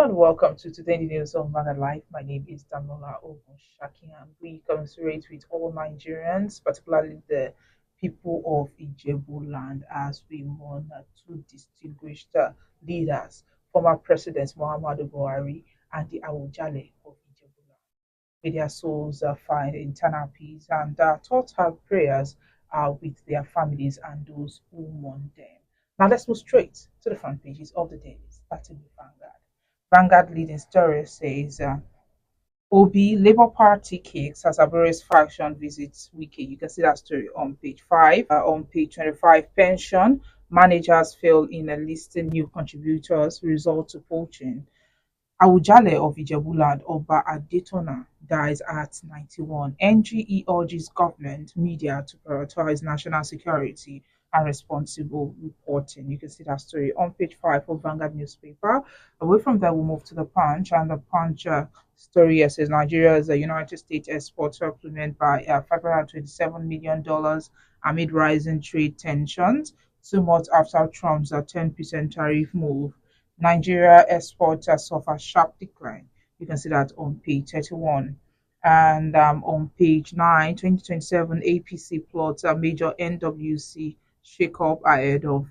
And welcome to today's news on Vanguard Life. My name is Damola Ogunshaki, and we commiserate with all Nigerians, particularly the people of Ijebu land, as we mourn two distinguished leaders, former Presidents Muhammadu Buhari and the Awujale of Ijebu land. May their souls find eternal peace, and thoughts and prayers with their families and those who mourn them. Now let's move straight to the front pages of the dailies, starting with Vanguard. Vanguard leading story says Obi Labour Party kicks as Aburi's faction visits Wiki. You can see that story on page 5. On page 25, pension managers fail in enlisting new contributors, result to poaching. Awujale of Ijebuland, Oba Adetona, dies at 91. NGE urges government media to prioritize national security and responsible reporting. You can see that story on page 5 of Vanguard newspaper. Away from there, we'll move to the Punch, and the Punch story here says Nigeria is a United States export supplement by $527 million amid rising trade tensions, 2 months after Trump's 10% tariff move. Nigeria exports suffer sharp decline. You can see that on page 31. And on page 9, 2027, APC plots a major NWC shake-up ahead of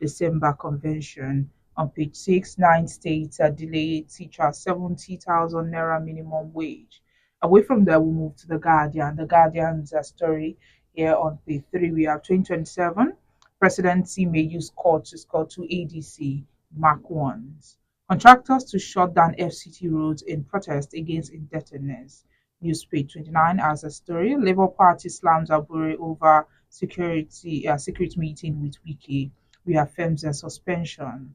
December convention. On page 6, 9 states delay teacher 70,000 naira minimum wage. Away from there, we move to the Guardian. The Guardian's story here on page 3, we have 2027. Presidency may use court to score 2 ADC Mark ones. Contractors to shut down FCT roads in protest against indebtedness. Newspage 29 as a story. Labour Party slams Abure over secret meeting with Wiki. Reaffirms their suspension.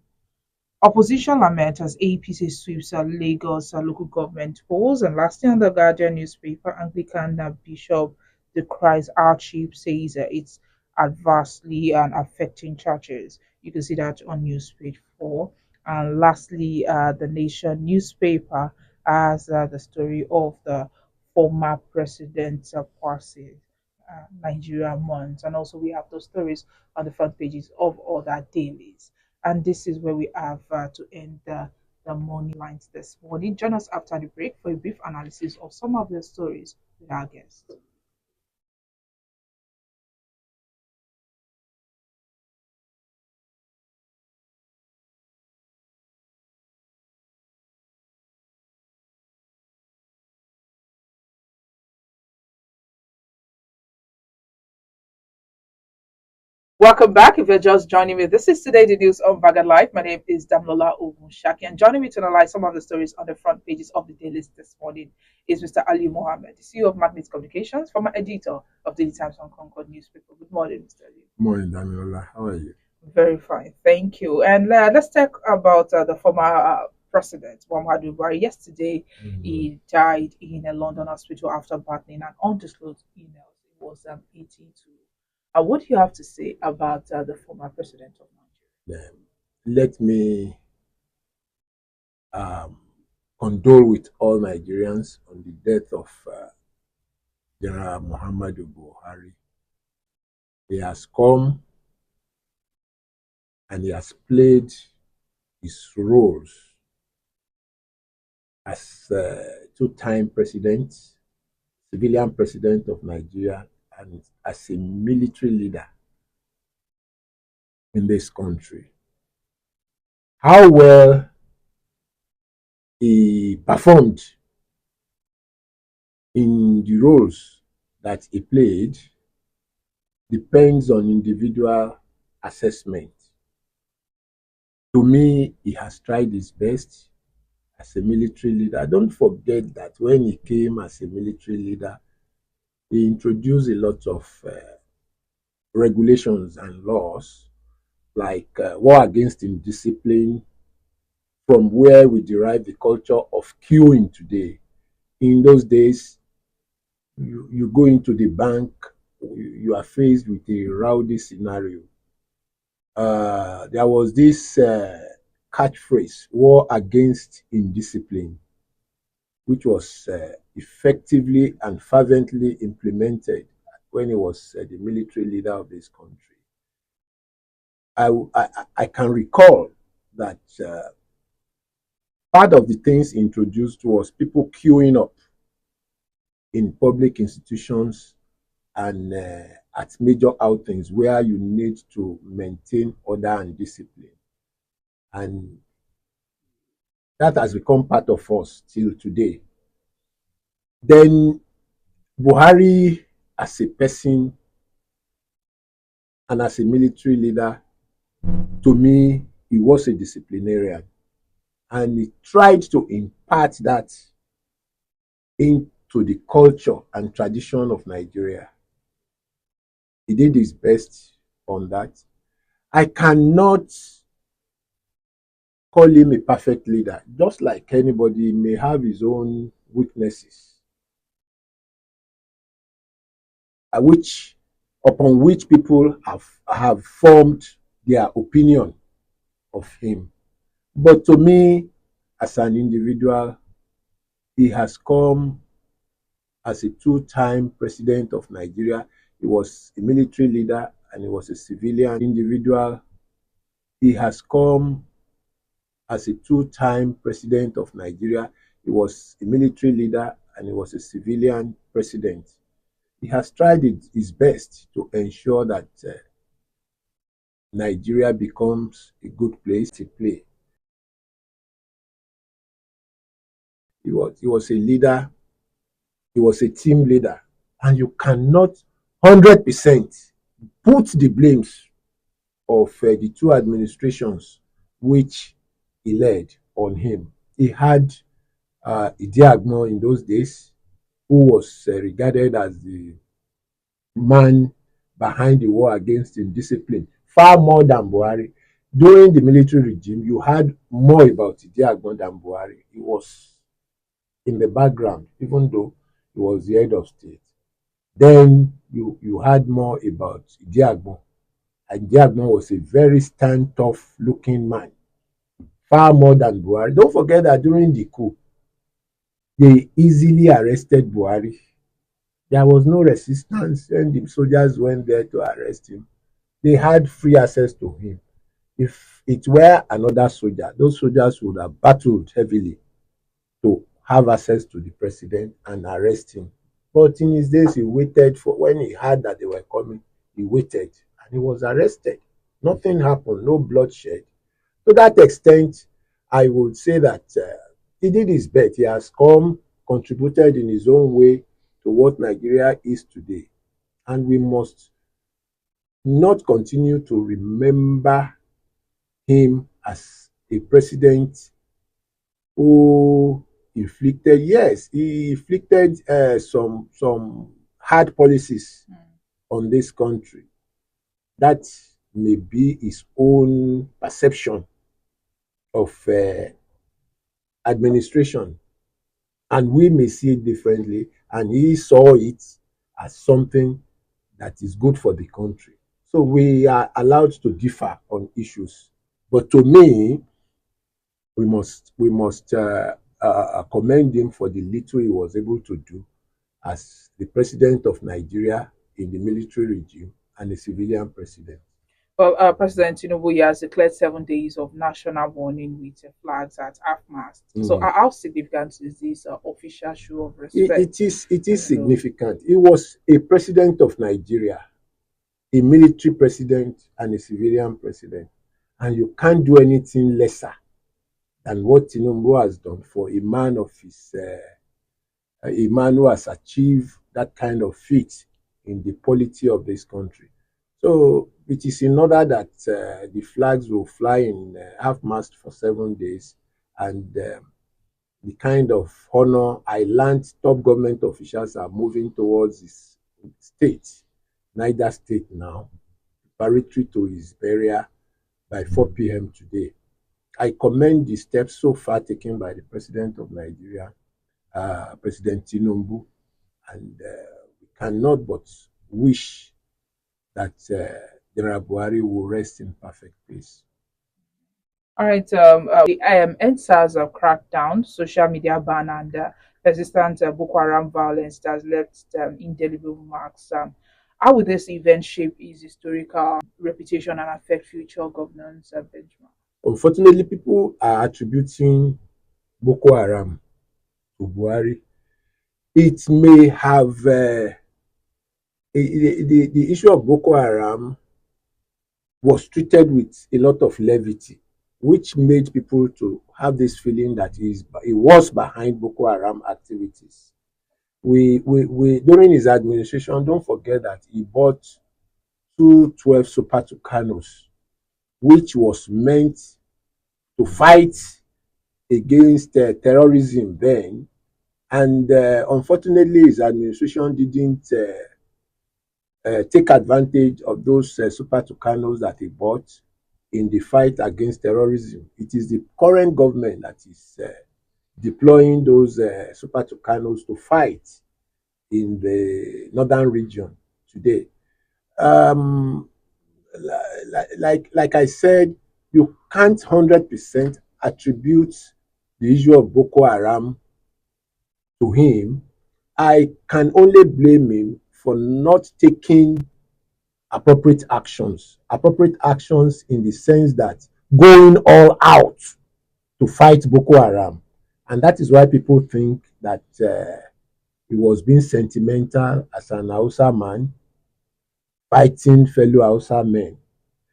Opposition lament as APC sweeps Lagos local government polls. And lastly, on the Guardian newspaper, Anglican Bishop decries hardship, says it's adversely affecting churches. You can see that on newspage 4. And lastly, the Nation newspaper has the story of the former president Kwasi Nigeria months. And also, we have those stories on the front pages of other dailies. And this is where we have to end the morning lines this morning. Join us after the break for a brief analysis of some of the stories with our guests. Welcome back. If you're just joining me, this is today the news on Vaga Life. My name is Damlola Ogunshaki, and joining me to analyze some of the stories on the front pages of the dailies this morning is Mr. Ali Mohammed, the CEO of Magnet Communications, former editor of Daily Times on Concord newspaper. Good morning, Mr. Ali. Morning, Damilola. How are you? Very fine, thank you. And let's talk about the former president, Muhammadu Buhari. Yesterday, he died in a London hospital after battling an undisclosed illness. He was 82. What do you have to say about the former president of Nigeria? Let me um, condole with all Nigerians on the death of General Muhammadu Buhari. He has come and he has played his roles as two-time president, civilian president of Nigeria, and as a military leader in this country. How well he performed in the roles that he played depends on individual assessment. To me, he has tried his best as a military leader. Don't forget that when he came as a military leader, he introduced a lot of regulations and laws like war against indiscipline, from where we derive the culture of queuing today. In those days, you go into the bank, you are faced with a rowdy scenario. There was this catchphrase, war against indiscipline, which was effectively and fervently implemented when he was the military leader of this country. I can recall that Part of the things introduced was people queuing up in public institutions and at major outings where you need to maintain order and discipline. And that has become part of us till today. Then Buhari, as a person and as a military leader, to me, he was a disciplinarian. And he tried to impart that into the culture and tradition of Nigeria. He did his best on that. I cannot call him a perfect leader. Just like anybody, he may have his own weaknesses, which upon which people have formed their opinion of him. But to me, as an individual, he has come as a two-time president of Nigeria. He was a military leader and he was a civilian individual. He has come as a two-time president of Nigeria. He was a military leader and he was a civilian president. He has tried his best to ensure that Nigeria becomes a good place to play. He was a leader, he was a team leader, and you cannot 100% put the blames of the two administrations which he led on him. He had Idiagmo in those days, who was regarded as the man behind the war against indiscipline, far more than Buhari. During the military regime, you heard more about Idiagmo than Buhari. He was in the background, even though he was the head of state. Then you heard more about Idiagmo. And Idiagmo was a very stand tough looking man, far more than Buhari. Don't forget that during the coup, they easily arrested Buhari. There was no resistance when the soldiers went there to arrest him. They had free access to him. If it were another soldier, those soldiers would have battled heavily to have access to the president and arrest him. But in his days, he waited for when he heard that they were coming, he waited and he was arrested. Nothing happened, no bloodshed. To that extent, I would say that he did his best. He has contributed in his own way to what Nigeria is today. And we must not continue to remember him as a president who inflicted, yes, he inflicted some hard policies on this country. That may be his own perception of administration, and we may see it differently, and he saw it as something that is good for the country. So we are allowed to differ on issues, but to me, we must commend him for the little he was able to do as the president of Nigeria in the military regime and a civilian president. Well, President Tinubu has declared 7 days of national mourning with flags at half-mast. So, how significant is this official show of respect? It is significant. He was a president of Nigeria, a military president, and a civilian president, and you can't do anything lesser than what Tinubu has done for a man of his, a man who has achieved that kind of feat in the polity of this country. So it is in order that the flags will fly in half-mast for 7 days, and the kind of honor I learned top government officials are moving towards his state, Niger State now, preparatory to his burial by 4 p.m. today. I commend the steps so far taken by the President of Nigeria, President Tinubu, and we cannot but wish that General Buhari will rest in perfect peace. All right. The NSAS crackdown, social media ban, and persistent Boko Haram violence that has left indelible marks. How will this event shape his historical reputation and affect future governance benchmark? Unfortunately, people are attributing Boko Haram to Buhari, it may have the issue of Boko Haram was treated with a lot of levity, which made people to have this feeling that he was behind Boko Haram activities. We during his administration, don't forget that he bought 212 Super Tucanos, which was meant to fight against terrorism then. And unfortunately, his administration didn't take advantage of those Super Tucanos that he bought in the fight against terrorism. It is the current government that is deploying those Super Tucanos to fight in the northern region today. Um, like I said, you can't 100% attribute the issue of Boko Haram to him. I can only blame him for not taking appropriate actions in the sense that going all out to fight Boko Haram. And that is why people think that he was being sentimental as an Hausa man fighting fellow Hausa men.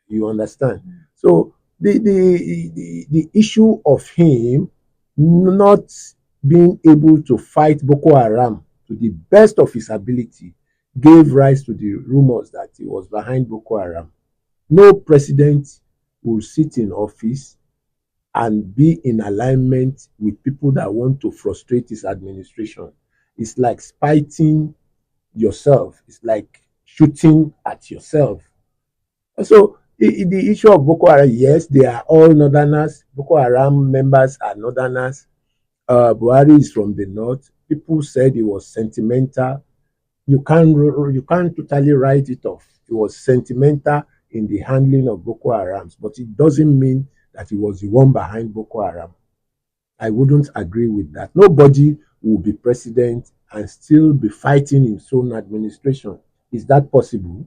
You understand? So the issue of him not being able to fight Boko Haram to the best of his ability gave rise to the rumors that he was behind Boko Haram. No president will sit in office and be in alignment with people that want to frustrate his administration. It's like spiting yourself. It's like shooting at yourself. So the issue of Boko Haram, yes, they are all northerners. Boko Haram members are northerners. Buhari is from the north. People said he was sentimental. You can't totally write it off. He was sentimental in the handling of Boko Haram, but it doesn't mean that he was the one behind Boko Haram. I wouldn't agree with that. Nobody will be president and still be fighting his own administration. Is that possible?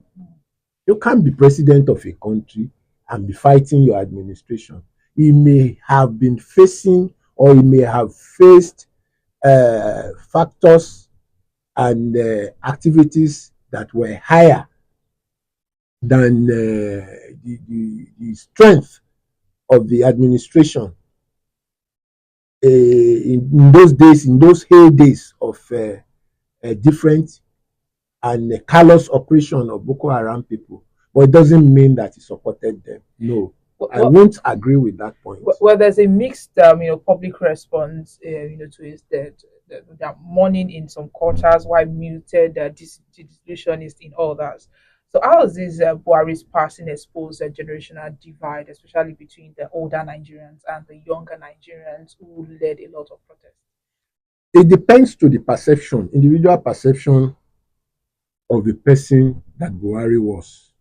You can't be president of a country and be fighting your administration. He may have been facing or he may have faced factors and activities that were higher than the strength of the administration in those days, in those heydays of different and callous operation of Boko Haram people. But it doesn't mean that he supported them. No, I won't agree with that point. Well, there's a mixed, public response, to his death. That mourning in some quarters, while muted, disillusionist in others. So, how is this Buhari's passing expose a generational divide, especially between the older Nigerians and the younger Nigerians who led a lot of protests? It depends to the perception, individual perception of the person that Buhari was.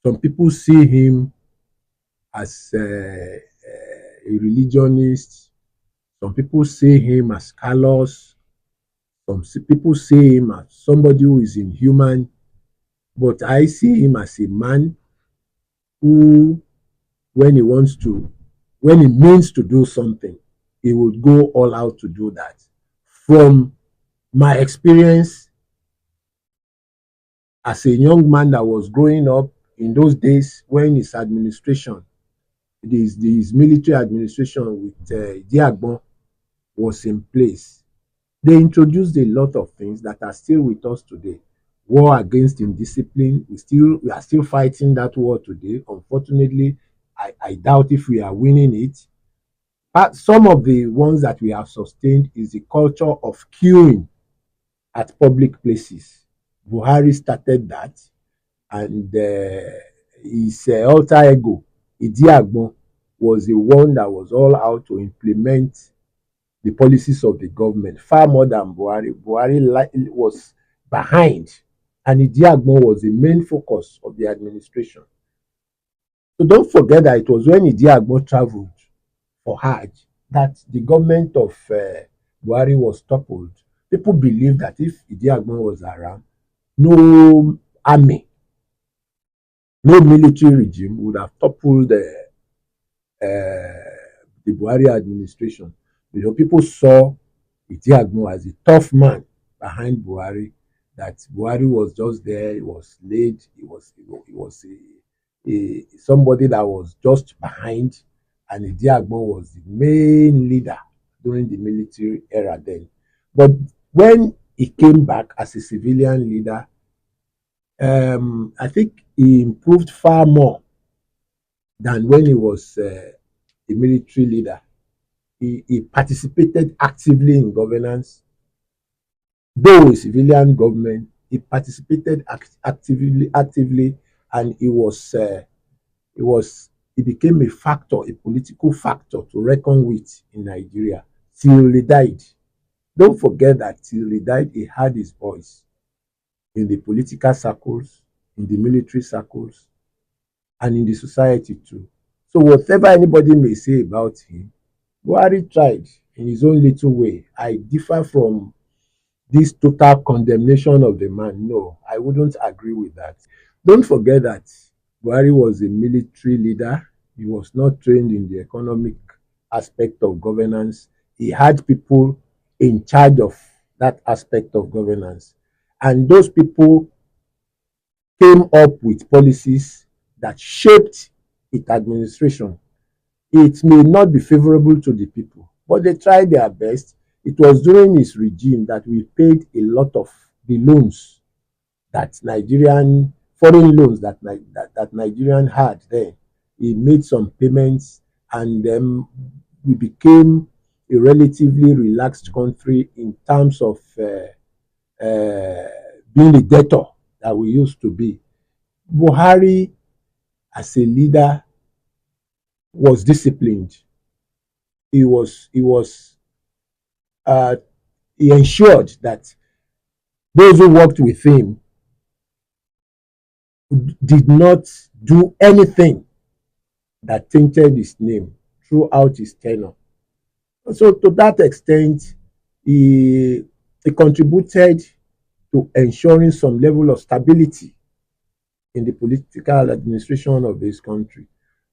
Some people see him as a religionist. Some people see him as callous. Some people see him as somebody who is inhuman. But I see him as a man who, when when he means to do something, he would go all out to do that. From my experience as a young man that was growing up in those days when his administration, his military administration with Diagbon was in place, they introduced a lot of things that are still with us today. War against indiscipline, we are still fighting that war today. Unfortunately, I doubt if we are winning it. But some of the ones that we have sustained is the culture of queuing at public places. Buhari started that, and his alter ego, Idiagbon, was the one that was all out to implement the policies of the government far more than Buhari. Buhari was behind, and Idiagbon was the main focus of the administration. So don't forget that it was when Idiagbon traveled for Hajj that the government of Buhari was toppled. People believe that if Idiagbon was around, no army, no military regime would have toppled the Buhari administration. People saw Idiagmo as a tough man behind Buhari, that Buhari was just there, he was laid, he was somebody that was just behind, and Idiagmo was the main leader during the military era then. But when he came back as a civilian leader, I think he improved far more than when he was a military leader. He participated actively in governance. Though a civilian government, he participated actively, and he became a factor, a political factor to reckon with in Nigeria till he died. Don't forget that till he died, he had his voice in the political circles, in the military circles, and in the society too. So whatever anybody may say about him, Buhari tried in his own little way. I differ from this total condemnation of the man. No, I wouldn't agree with that. Don't forget that Buhari was a military leader. He was not trained in the economic aspect of governance. He had people in charge of that aspect of governance. And those people came up with policies that shaped its administration. It may not be favorable to the people, but they tried their best. It was during his regime that we paid a lot of the loans that Nigerian foreign loans that Nigerian had then. He made some payments, and then we became a relatively relaxed country in terms of being a debtor that we used to be. Buhari, as a leader, was disciplined. He was uh, he ensured that those who worked with him did not do anything that tainted his name throughout his tenure. So to that extent, he contributed to ensuring some level of stability in the political administration of this country.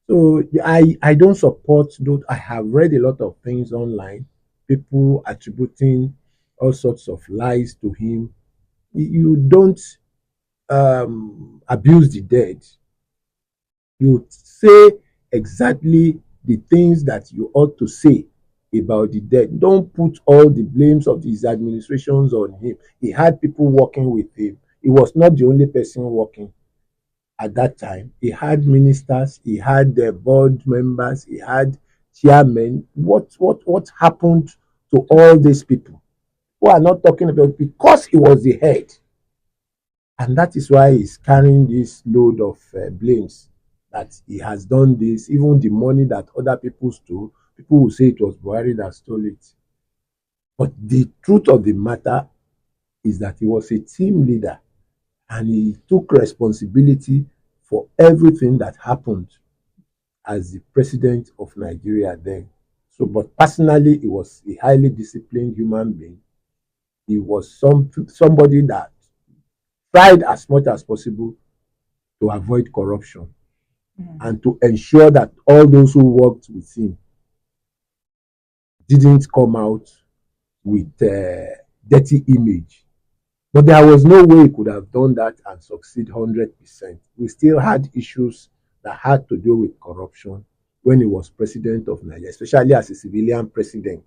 So I don't support those. I have read a lot of things online, people attributing all sorts of lies to him. You don't abuse the dead. You say exactly the things that you ought to say about the dead. Don't put all the blames of his administrations on him. He had people working with him. He was not the only person working at that time. He had ministers, he had board members, he had chairmen. What happened to all these people? Who are not talking about, because he was the head, and that is why he's carrying this load of blames that he has done this. Even the money that other people stole, people will say it was Buhari that stole it. But the truth of the matter is that he was a team leader, and he took responsibility for everything that happened as the president of Nigeria then. So, but personally, he was a highly disciplined human being. He was somebody that tried as much as possible to avoid corruption and to ensure that all those who worked with him didn't come out with dirty image. But there was no way he could have done that and succeed 100%. We still had issues that had to do with corruption when he was president of Nigeria, especially as a civilian president.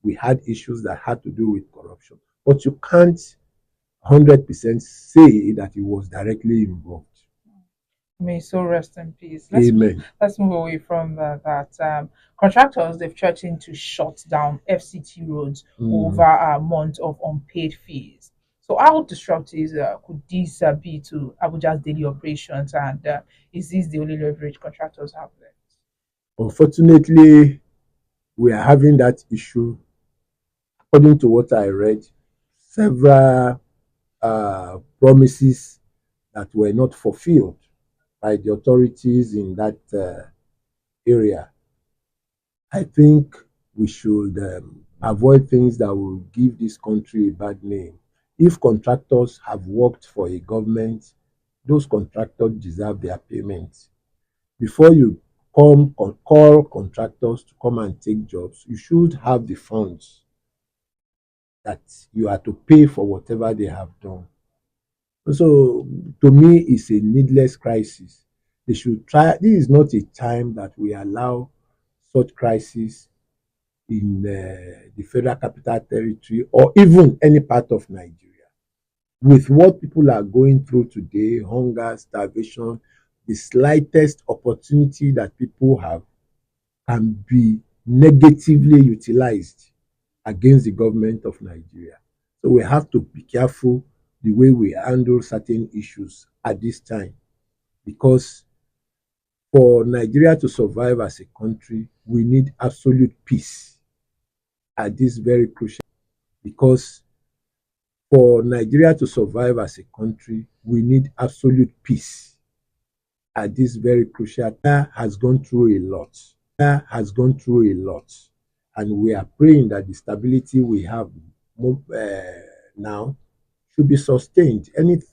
We had issues that had to do with corruption. But you can't 100% say that he was directly involved. May so rest in peace. Amen. Let's move away from that. Contractors, they've threatened to shut down FCT roads over a month of unpaid fees. So how disruptive could this be to Abuja's daily operations, and is this the only leverage contractors have left? Unfortunately, we are having that issue. According to what I read, several promises that were not fulfilled by the authorities in that area. I think we should avoid things that will give this country a bad name. If contractors have worked for a government, those contractors deserve their payment. Before you come call contractors to come and take jobs, you should have the funds that you are to pay for whatever they have done. So to me, it's a needless crisis. They should try. This is not a time that we allow such crisis in the Federal Capital Territory or even any part of Nigeria. With what people are going through today, hunger, starvation, the slightest opportunity that people have can be negatively utilized against the government of Nigeria. So we have to be careful the way we handle certain issues at this time, because for Nigeria to survive as a country, we need absolute peace at this very crucial. Because for Nigeria to survive as a country, we need absolute peace at this very crucial time. Has gone through a lot. Has gone through a lot, and we are praying that the stability we have now should be sustained. Anything